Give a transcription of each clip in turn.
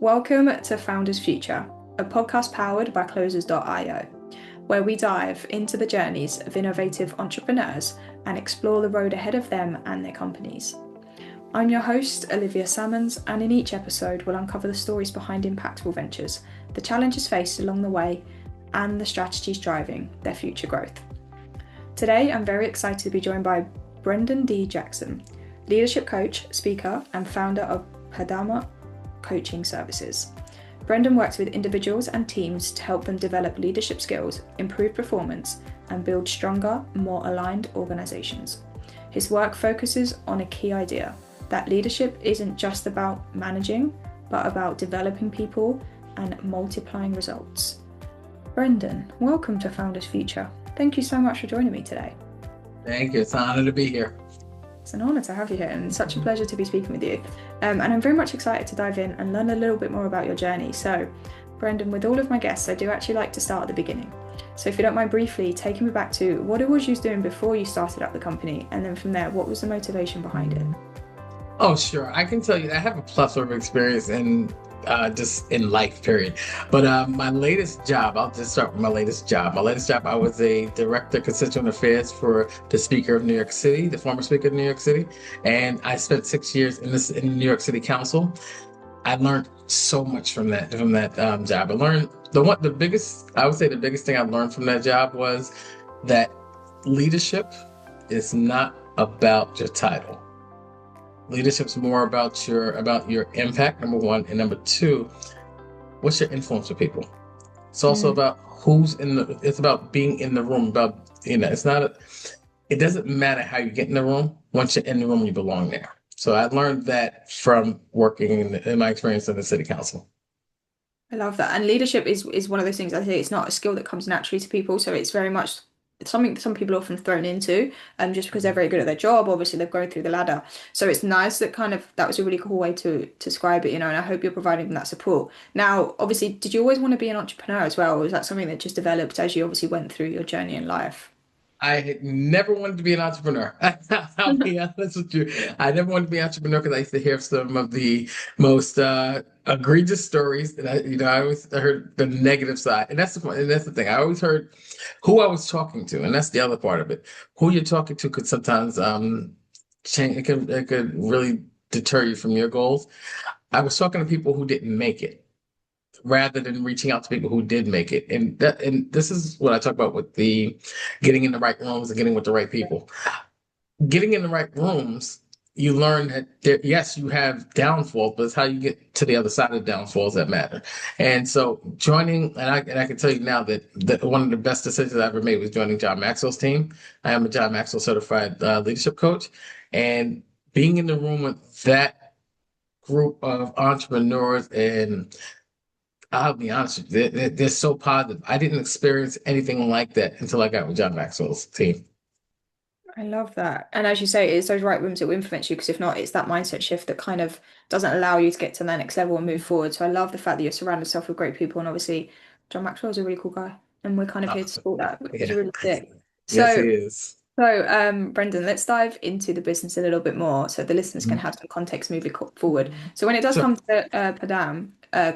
Welcome to Founders Future, a podcast powered by Closers.io, where we dive into the journeys of innovative entrepreneurs and explore the road ahead of them and their companies. I'm your host, Olivia Salmons, and in each episode, we'll uncover the stories behind impactful ventures, the challenges faced along the way, and the strategies driving their future growth. Today, I'm very excited to be joined by Brenden Jackson, leadership coach, speaker, and founder of Padama Coaching Services. Brenden works with individuals and teams to help them develop leadership skills, improve performance, and build stronger, more aligned organizations. His work focuses on a key idea that leadership isn't just about managing, but about developing people and multiplying results. Brenden, welcome to Founders Future. Thank you so much for joining me today. Thank you. It's an honor to be here. It's an honour to have you here and such a pleasure to be speaking with you. And I'm very much excited to dive in and learn a little bit more about your journey. So, Brenden, with all of my guests, I do actually like to start at the beginning. So if you don't mind briefly taking me back to what it was you was doing before you started up the company, and then from there, what was the motivation behind it? Oh, sure. I can tell you I have a plethora of experience in just in life, period. But my latest job, I'll just start with my latest job. My latest job, I was a director of constituent affairs for the Speaker of New York City, the former Speaker of New York City, and I spent 6 years in New York City Council. I learned so much from that job. I learned the biggest thing I learned from that job was that leadership is not about your title. Leadership's more about your impact, number one, and number two, what's your influence with people. It's also about it's about being in the room, it doesn't matter how you get in the room. Once you're in the room, you belong there. So I learned that from working in my experience in the city council. I love that. And leadership is one of those things, I think it's not a skill that comes naturally to people. So it's very much something some people are often thrown into, just because they're very good at their job. Obviously, they've gone through the ladder. So it's nice that that was a really cool way to describe it, and I hope you're providing them that support. Now, obviously, did you always want to be an entrepreneur as well? Or was that something that just developed as you obviously went through your journey in life? I had never wanted to be an entrepreneur. I'll be honest with you. I never wanted to be an entrepreneur because I used to hear some of the most egregious stories, and I always heard the negative side, and that's the thing. I always heard who I was talking to, and that's the other part of it. Who you're talking to could sometimes change. It could really deter you from your goals. I was talking to people who didn't make it, rather than reaching out to people who did make it. And this is what I talk about with the getting in the right rooms and getting with the right people. Getting in the right rooms, you learn that yes, you have downfalls, but it's how you get to the other side of the downfalls that matter. And so joining, and I can tell you now that one of the best decisions I ever made was joining John Maxwell's team. I am a John Maxwell certified leadership coach, and being in the room with that group of entrepreneurs, and I'll be honest with you, they're so positive. I didn't experience anything like that until I got with John Maxwell's team. I love that. And as you say, it's those right rooms that will influence you, because if not, it's that mindset shift that kind of doesn't allow you to get to the next level and move forward. So I love the fact that you're surrounding yourself with great people. And obviously, John Maxwell is a really cool guy. And we're kind of Oh, here to support that, which is yeah. really sick. Yes, So he is. Brenden, let's dive into the business a little bit more so the listeners can Mhm. have some context moving forward. So when it does So, come to Padam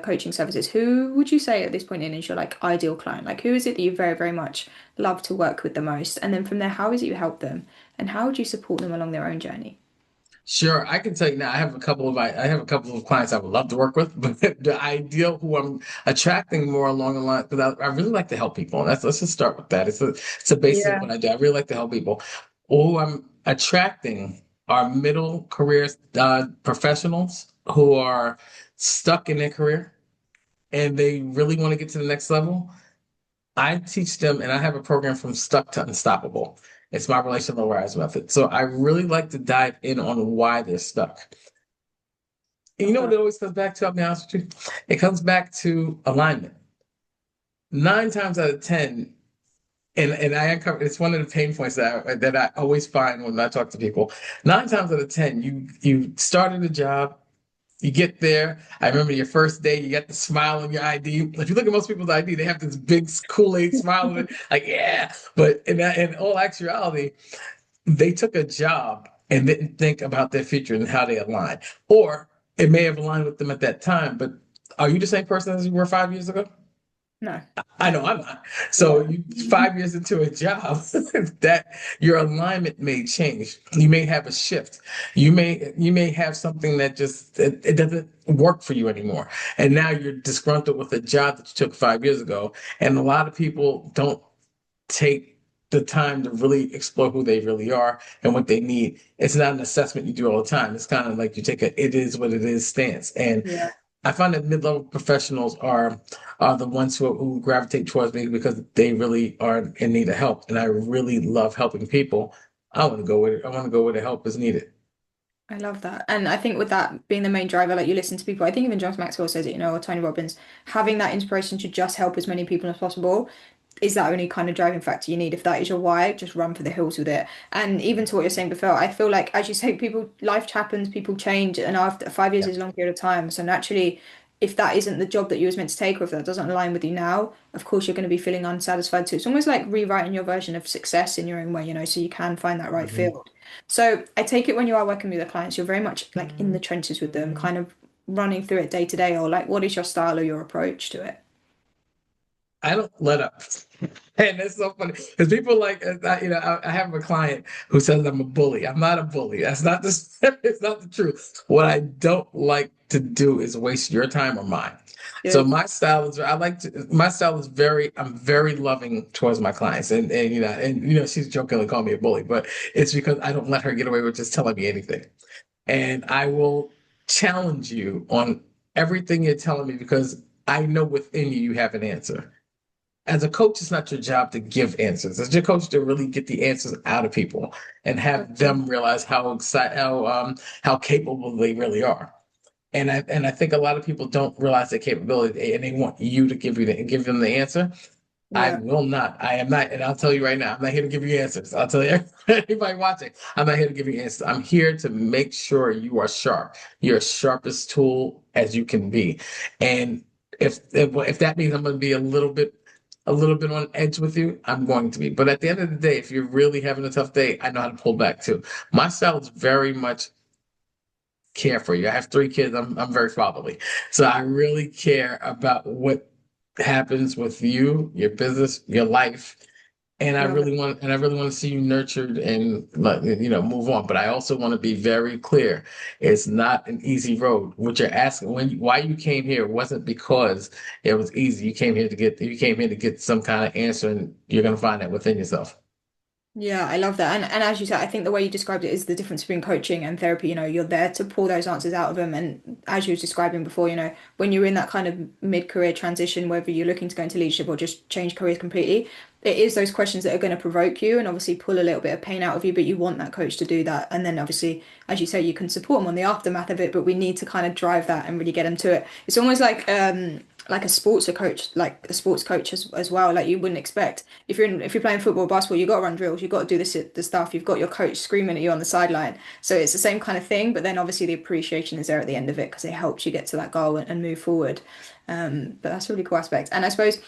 coaching services, who would you say at this point in is your like ideal client? Like who is it that you very, very much love to work with the most? And then from there, how is it you help them? And how would you support them along their own journey? sure, I can tell you now. I have a couple of clients I would love to work with, but the ideal who I'm attracting more along the line, because I really like to help people. And let's just start with that. It's a basic Yeah. what I do. I really like to help people. Who I'm attracting are middle career professionals who are stuck in their career and they really want to get to the next level. I teach them, and I have a program from stuck to unstoppable. It's my relational rise method. So I really like to dive in on why they're stuck. And you Love know what that. it always comes back to, I'll be honest with you? It comes back to alignment. 9 times out of 10, and I uncover it's one of the pain points that I always find when I talk to people. 9 times out of 10, you started a job, you get there. I remember your first day, you got the smile on your ID. If you look at most people's ID, they have this big Kool-Aid smile on it, like, yeah. But in all actuality, they took a job and didn't think about their future and how they align. Or it may have aligned with them at that time, but Are you the same person as you were 5 years ago? No, I know I'm definitely. not. Yeah. So you 5 years into a job, that your alignment may change. You may have a shift. You may have something that just it doesn't work for you anymore. And now you're disgruntled with a job that you took 5 years ago. And a lot of people don't take the time to really explore who they really are and what they need. It's not an assessment you do all the time. It's kind of like you take a it is what it is stance. And Yeah. I find that mid-level professionals are the ones who gravitate towards me because they really are in need of help, and I really love helping people. I want to go with it. I want to go where the help is needed. I love that. And I think with that being the main driver, like you listen to people, I think even John Maxwell says it, or Tony Robbins, having that inspiration to just help as many people as possible is that only kind of driving factor you need. If that is your why, just run for the hills with it. And even to what you're saying before, I feel like, as you say, life happens, people change, and after 5 years Yeah. is a long period of time. So naturally, if that isn't the job that you was meant to take, or if that doesn't align with you now, of course you're going to be feeling unsatisfied too. It's almost like rewriting your version of success in your own way, so you can find that right Mhm. field. So I take it when you are working with the clients, you're very much like in the trenches with them, kind of running through it day to day, or like what is your style or your approach to it? I don't let up. And it's so funny because people like, I have a client who says I'm a bully. I'm not a bully. That's not the, it's not the truth. What I don't like to do is waste your time or mine. So Good. my style is I'm very loving towards my clients. And she's jokingly calling me a bully, but it's because I don't let her get away with just telling me anything. And I will challenge you on everything you're telling me because I know within you you have an answer. As a coach, it's not your job to give answers. It's your coach to really get the answers out of people and have them realize how capable they really are. And I think a lot of people don't realize their capability and they want you to give them the answer. I Yeah. will not. I am not, and I'll tell you right now, I'm not here to give you answers. I'll tell you, everybody watching, I'm not here to give you answers. I'm here to make sure you are sharp. You're as sharpest tool as you can be. And if that means I'm going to be a little bit on edge with you, I'm going to be. But at the end of the day, if you're really having a tough day, I know how to pull back too. My style is very much care for you. I have 3 kids. I'm very fatherly, so I really care about what happens with you, your business, your life, and I Love it. really want to see you nurtured and move on. But I also want to be very clear. It's not an easy road. What you're asking why you came here wasn't because it was easy. You came here to get some kind of answer, and you're gonna find that within yourself. Yeah, I love that. And as you said, I think the way you described it is the difference between coaching and therapy. You're there to pull those answers out of them. And as you were describing before, when you're in that kind of mid-career transition, whether you're looking to go into leadership or just change careers completely, it is those questions that are going to provoke you and obviously pull a little bit of pain out of you, but you want that coach to do that. And then obviously, as you say, you can support them on the aftermath of it, but we need to kind of drive that and really get them to it. It's almost like a sports coach as well. Like you wouldn't expect if you're playing football or basketball, you got to run drills, you got to do the stuff. You've got your coach screaming at you on the sideline. So it's the same kind of thing, but then obviously the appreciation is there at the end of it because it helps you get to that goal and move forward. But that's a really cool aspect. And I suppose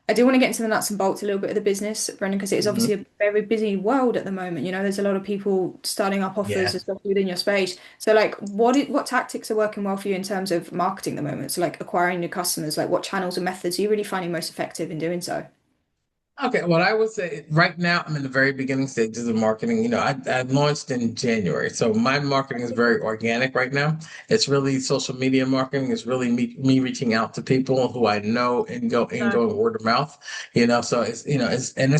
I do want to get into the nuts and bolts a little bit of the business, Brendan, because it is obviously Mhm. a very busy world at the moment. There's a lot of people starting up offers, Yeah. especially within your space. So, like, what tactics are working well for you in terms of marketing at the moment? So, like, acquiring new customers, like, what channels and methods are you really finding most effective in doing so? Okay, what I would say right now, I'm in the very beginning stages of marketing. I launched in January, so my marketing is very organic right now. It's really social media marketing. It's really me reaching out to people who I know No. going word of mouth. So it's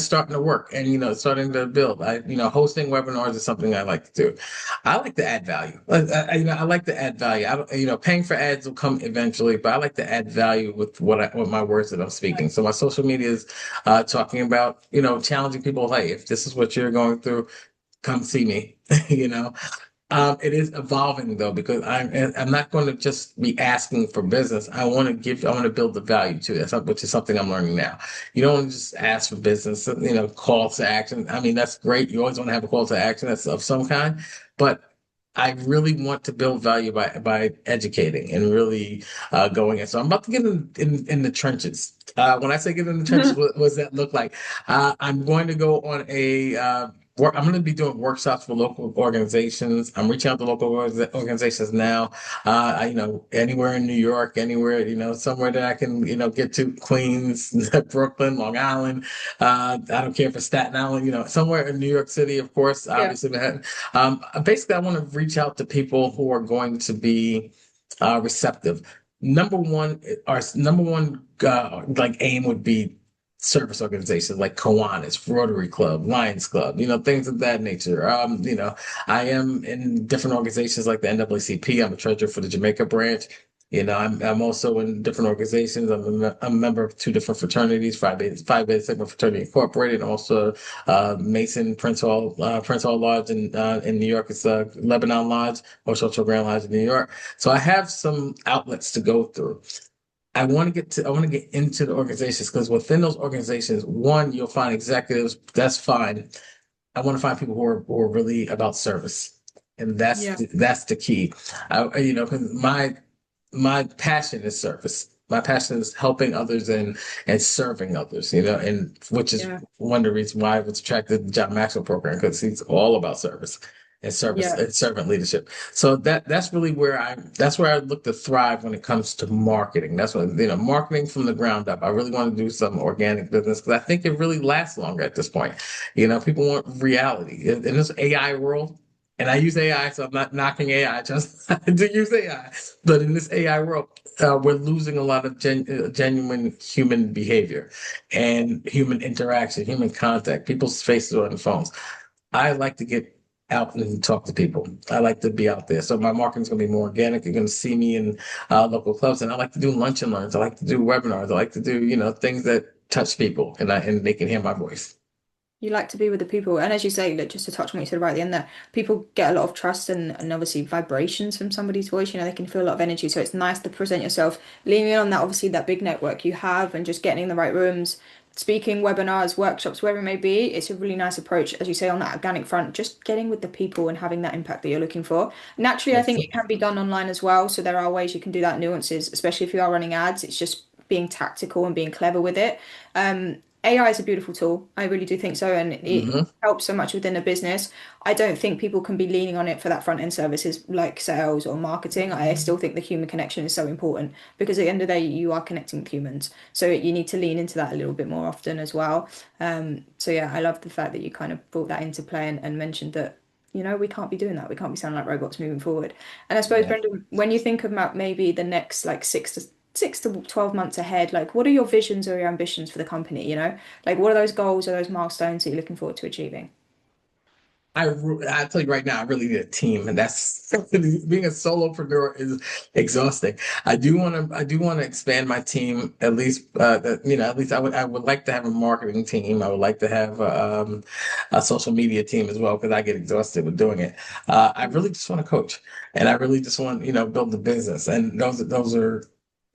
starting to work, and it's starting to build. Hosting webinars is something I like to do. I like to add value. I like to add value. I don't, paying for ads will come eventually, but I like to add value with with my words that I'm speaking. So my social media is talking about, challenging people. Hey, if this is what you're going through, come see me. you know, it is evolving though because I'm not going to just be asking for business. I want to build the value to this, which is something I'm learning now. You don't want to just ask for business. Call to action. I mean, that's great. You always want to have a call to action that's of some kind, but I really want to build value by educating and really going in. So I'm about to get in the trenches. When I say get in the trenches, what does that look like? I'm going to go on I'm going to be doing workshops for local organizations. I'm reaching out to local organizations now. Anywhere in New York, anywhere, somewhere that I can, get to Queens, Brooklyn, Long Island. I don't care if it's Staten Island, somewhere in New York City, of course, Yeah. obviously Manhattan. Basically, I want to reach out to people who are going to be receptive. Our number one like aim would be service organizations like Kiwanis, Rotary Club, Lions Club, things of that nature. I am in different organizations like the NAACP. I'm a treasurer for the Jamaica branch. I'm also in different organizations. I'm a member of two different fraternities, Phi Beta Sigma Fraternity Incorporated, and also Mason Prince Hall Lodge in New York. It's Lebanon Lodge, or Social Grand Lodge in New York. So I have some outlets to go through. I want to get into the organizations because within those organizations, one, you'll find executives, that's fine. I want to find people who are really about service. And Yeah. that's the key. 'Cause my passion is service. My passion is helping others and serving others, and which is Yeah. one of the reasons why I was attracted to the John Maxwell program, because he's all about service Yeah. and servant leadership. So that's where I look to thrive when it comes to marketing. That's what, marketing from the ground up. I really want to do some organic business because I think it really lasts longer at this point. People want reality in this AI world. And I use AI, so I'm not knocking AI, just I do use AI. But in this AI world, we're losing a lot of genuine human behavior and human interaction, human contact. People's faces are on the phones. I like to get out and talk to people. I like to be out there. So my marketing is going to be more organic. You're going to see me in local clubs, and I like to do lunch and learns. I like to do webinars. I like to do things that touch people, and they can hear my voice. You like to be with the people. And as you say, look, just to touch on what you said right at the end there, people get a lot of trust and obviously vibrations from somebody's voice. They can feel a lot of energy. So it's nice to present yourself, leaning on that, obviously, that big network you have and just getting in the right rooms, speaking, webinars, workshops, wherever it may be. It's a really nice approach, as you say, on that organic front, just getting with the people and having that impact that you're looking for. Naturally, I That's think it. it can be done online as well. So there are ways you can do that, nuances, especially if you are running ads. It's just being tactical and being clever with it. AI is a beautiful tool. I really do think so, and it Hmm. helps so much within a business. I don't think people can be leaning on it for that front end services like sales or marketing. I still think the human connection is so important because at the end of the day, you are connecting with humans. So you need to lean into that a little bit more often as well. So yeah, I love the fact that you kind of brought that into play and mentioned that, we can't be doing that. We can't be sounding like robots moving forward. And I suppose, Yeah. Brendan, when you think about maybe the next like 6 to 12 months ahead, like what are your visions or your ambitions for the company, Like what are those goals or those milestones that you're looking forward to achieving? I tell you right now, I really need a team, and that's being a solopreneur is exhausting. I do want to expand my team at least. At least I would like to have a marketing team. I would like to have a social media team as well because I get exhausted with doing it. I really just want to coach, and I really just want build the business, and those are.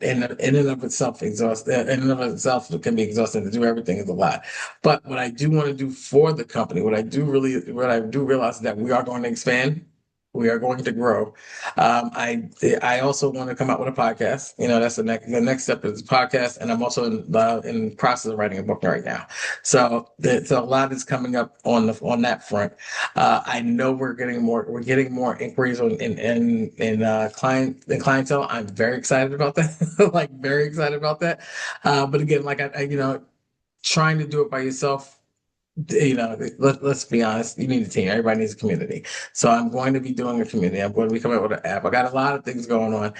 In and of itself, in and of itself, it can be exhausting to do everything is a lot. But what I do want to do for the company, what I do realize is that we are going to expand. We are going to grow. I also want to come out with a podcast. That's the next step is podcast, and I'm also in the process of writing a book right now. So a lot is coming up on that front. I know we're getting more inquiries in clientele. I'm very excited about that. Like very excited about that. But again, like trying to do it by yourself, let's be honest, you need a team. Everybody needs a community. So I'm going to be doing a community. I'm going to be coming up with an app. I got a lot of things going on.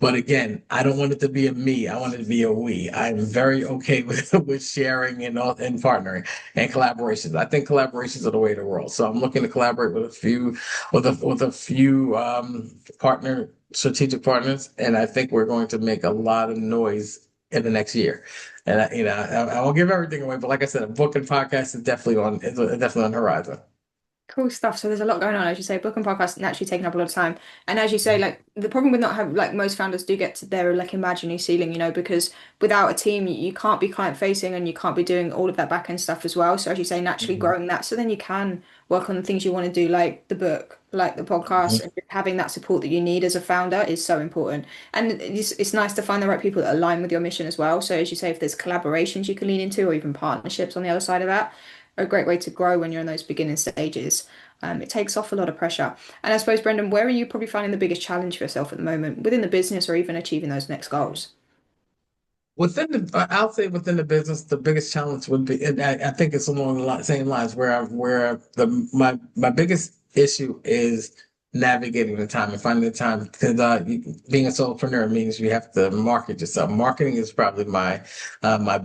But again, I don't want it to be a me. I want it to be a we. I'm very okay with sharing and partnering and collaborations. I think collaborations are the way of the world. So I'm looking to collaborate with a few partner strategic partners, and I think we're going to make a lot of noise in the next year. And I won't give everything away, but like I said, a book and podcast is definitely on the horizon. Cool stuff. So there's a lot going on, as you say. Book and podcast naturally taking up a lot of time. And as you say, like the problem with not having like most founders do get to their like imaginary ceiling, because without a team, you can't be client facing and you can't be doing all of that back end stuff as well. So as you say, naturally Mhm. growing that, so then you can work on the things you want to do, like the book, like the podcast, Mhm. and just having that support that you need as a founder is so important. And it's nice to find the right people that align with your mission as well. So as you say, if there's collaborations you can lean into, or even partnerships on the other side of that, a great way to grow when you're in those beginning stages. It takes off a lot of pressure. And I suppose, Brenden, where are you probably finding the biggest challenge for yourself at the moment within the business or even achieving those next goals? I'll say within the business, the biggest challenge would be, and I think it's along the same lines where my biggest issue is navigating the time and finding the time because being a solopreneur means you have to market yourself. Marketing is probably my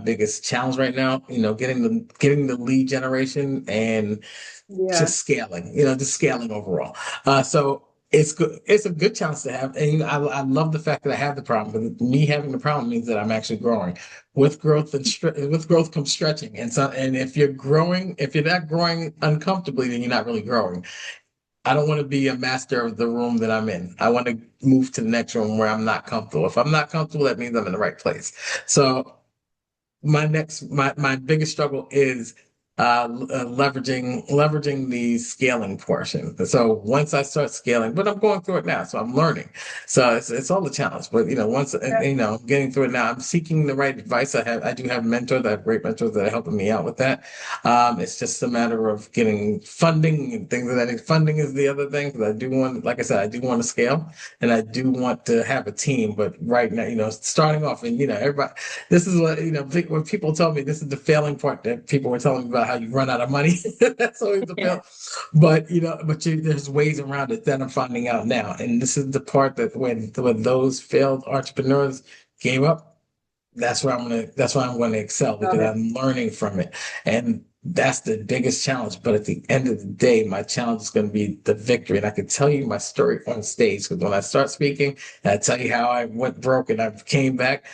biggest challenge right now. Getting the lead generation and Yeah. just scaling. Just scaling overall. So. It's good. It's a good challenge to have, and I love the fact that I have the problem. But me having the problem means that I'm actually growing. With growth with growth comes stretching, and if you're not growing uncomfortably, then you're not really growing. I don't want to be a master of the room that I'm in. I want to move to the next room where I'm not comfortable. If I'm not comfortable, that means I'm in the right place. So my biggest struggle is leveraging the scaling portion. So once I start scaling, but I'm going through it now, so I'm learning. So it's all a challenge. But once getting through it now, I'm seeking the right advice. I do have mentors. I have great mentors that are helping me out with that. It's just a matter of getting funding and things of that. Funding is the other thing because I do want, like I said, I do want to scale and I do want to have a team. But right now, starting off and everybody. This is what, when people tell me this is the failing part that people were telling me about how you run out of money. That's always the fail. But, there's ways around it that I'm finding out now. And this is the part that when those failed entrepreneurs gave up, that's why I'm going to excel because I'm learning from it. And that's the biggest challenge. But at the end of the day, my challenge is going to be the victory. And I can tell you my story on stage because when I start speaking, and I tell you how I went broke and I came back,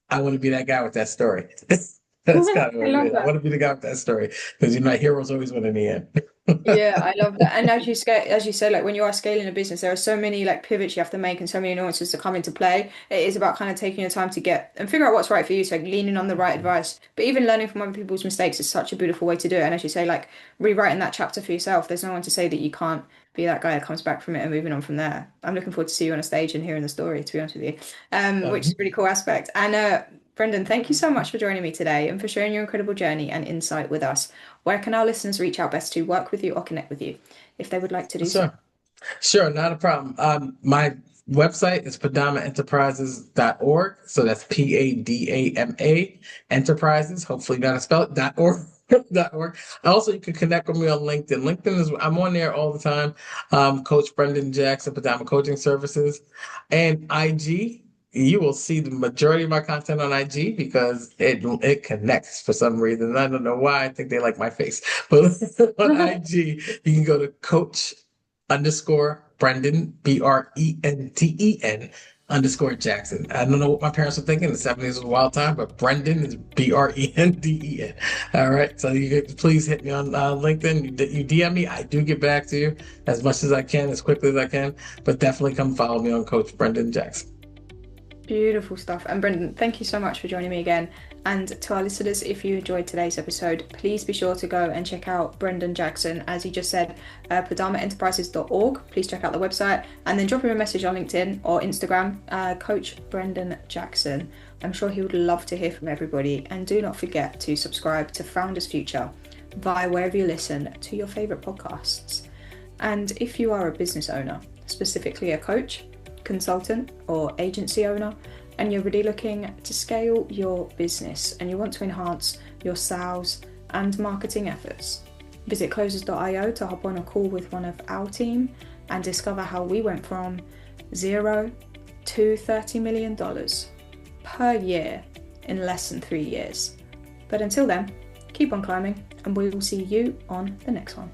I want to be that guy with that story. That's kind of I what it love is. I want that. to be the guy with that story because heroes always win in the end. Yeah, I love that. And as you say, like when you are scaling a business, there are so many like pivots you have to make and so many nuances to come into play. It is about kind of taking your time to get and figure out what's right for you. So like leaning on the right advice, but even learning from other people's mistakes is such a beautiful way to do it. And as you say, like rewriting that chapter for yourself, there's no one to say that you can't be that guy that comes back from it and moving on from there. I'm looking forward to see you on a stage and hearing the story, to be honest with you, which is a really cool aspect. And Brenden, thank you so much for joining me today and for sharing your incredible journey and insight with us. Where can our listeners reach out best to work with you or connect with you if they would like to do so? Sure. Sure, not a problem. My website is padamaenterprises.org. So that's PADAMA Enterprises. Hopefully not a spell it, .org. .org. Also, you can connect with me on LinkedIn. I'm on there all the time. Coach Brenden Jackson, Padama Coaching Services, and IG. You will see the majority of my content on IG because it connects for some reason. I don't know why. I think they like my face, but on IG you can go to Coach underscore Brenden, Brenden underscore Jackson. I don't know what my parents were thinking. The 70s was a wild time, but Brenden is Brenden. All right. So you can please hit me on LinkedIn. You DM me. I do get back to you as much as I can, as quickly as I can, but definitely come follow me on Coach Brenden Jackson. Beautiful stuff. And Brenden, thank you so much for joining me again. And to our listeners, if you enjoyed today's episode, please be sure to go and check out Brenden Jackson. As he just said, padamaenterprises.org. Please check out the website and then drop him a message on LinkedIn or Instagram, Coach Brenden Jackson. I'm sure he would love to hear from everybody. And do not forget to subscribe to Founders Future via wherever you listen to your favorite podcasts. And if you are a business owner, specifically a coach, consultant or agency owner, and you're really looking to scale your business and you want to enhance your sales and marketing efforts, visit closers.io to hop on a call with one of our team and discover how we went from $0 to $30 million per year in less than 3 years. But until then, keep on climbing and we will see you on the next one.